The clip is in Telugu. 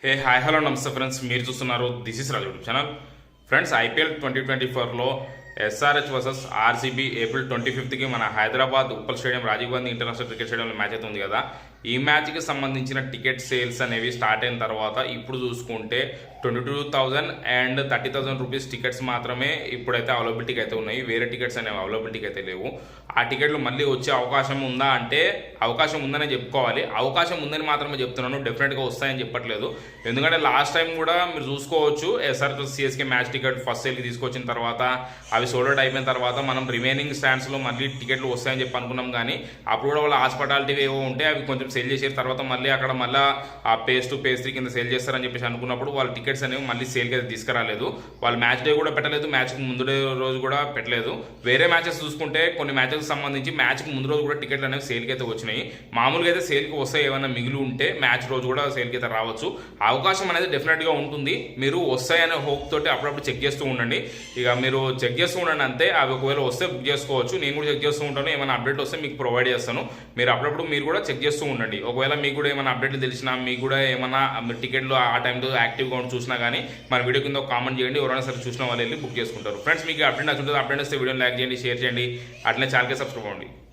హాయ్ హలో నమస్తే ఫ్రెండ్స్, మీరు చూస్తున్నారు this is Raju channel. Friends, IPL 2024లో ఎస్ఆర్హెచ్ వర్సెస్ ఆర్సీబీ ఏప్రిల్ 25కి మన Hyderabad Uppal stadium Rajiv Gandhi international cricket స్టేడియంలో మ్యాచ్ అయితే ఉంది కదా. ఈ మ్యాచ్కి సంబంధించిన టికెట్ సేల్స్ అనేవి స్టార్ట్ అయిన తర్వాత ఇప్పుడు చూసుకుంటే 22,000 అండ్ 30,000 రూపీస్ టికెట్స్ మాత్రమే ఇప్పుడైతే అవైలబిలిటీకి అయితే ఉన్నాయి. వేరే టికెట్స్ అనేవి అవైలబిలిటీకి అయితే లేవు. ఆ టికెట్లు మళ్ళీ వచ్చే అవకాశం ఉందా అంటే అవకాశం ఉందనే చెప్పుకోవాలి. అవకాశం ఉందని మాత్రమే చెప్తున్నాను, డెఫినెట్గా వస్తాయని చెప్పట్లేదు. ఎందుకంటే లాస్ట్ టైం కూడా మీరు చూసుకోవచ్చు, SR CSK match ticket first సేల్కి తీసుకొచ్చిన తర్వాత అవి సోల్డ్ అవుట్ అయిపోయిన తర్వాత మనం రిమైనింగ్ స్టాండ్స్లో మళ్ళీ టికెట్లు వస్తాయని చెప్పి అనుకున్నాం. కానీ అప్పుడు కూడా వాళ్ళ హాస్పిటాలిటీ ఏవో ఉంటే అవి కొంచెం సేల్ చేసిన తర్వాత మళ్ళీ అక్కడ మళ్ళీ ఆ పేజ్ 2 పేజ్ 3 కింద సేల్ చేస్తారని చెప్పేసి అనుకున్నప్పుడు వాళ్ళ టికెట్స్ అనేవి మళ్ళీ సేల్కి అయితే తీసుకురాలేదు. వాళ్ళు మ్యాచ్ డే కూడా పెట్టలేదు, మ్యాచ్కి ముందు రోజు కూడా పెట్టలేదు. వేరే మ్యాచెస్ చూసుకుంటే కొన్ని మ్యాచెస్కి సంబంధించి మ్యాచ్కి ముందు రోజు కూడా టికెట్లు అనేవి సేల్కి అయితే వచ్చినాయి. మామూలుగా అయితే సేల్కి వస్తాయి, ఏమైనా మిగిలి ఉంటే మ్యాచ్ రోజు కూడా సేల్కి అయితే రావచ్చు. అవకాశం అనేది డెఫినెట్గా ఉంటుంది. మీరు వస్తాయనే హోప్ తోటి అప్పుడప్పుడు చెక్ చేస్తూ ఉండండి. ఇక మీరు చెక్ చేస్తూ ఉండండి అంతే. అవి ఒకవేళ వస్తే బుక్ చేసుకోవచ్చు. నేను కూడా చెక్ చేస్తూ ఉంటాను, ఏమైనా అప్డేట్ వస్తే మీకు ప్రొవైడ్ చేస్తాను. మీరు అప్పుడప్పుడు మీరు కూడా చెక్ చేస్తూ ఉండండి. ఒకవేళ మీకు కూడా ఏమైనా అప్డేట్లు తెలిసినా, మీకు కూడా ఏమైనా టికెట్లు ఆ టైంలో యాక్టివ్గా ఉండి చూసినా కానీ మన వీడియో కింద కామెంట్ చేయండి. ఎవరైనా సరే చూసిన వాళ్ళు వెళ్ళి బుక్ చేసుకుంటారు. ఫ్రెండ్స్, మీకు అప్డేట్ నచ్చుంటుంది, అప్డేట్ వస్తే వీడియోని లైక్ చేయండి, షేర్ చేయండి, అట్లనే ఛానల్కి సబ్స్క్రైబ్ అవ్వండి.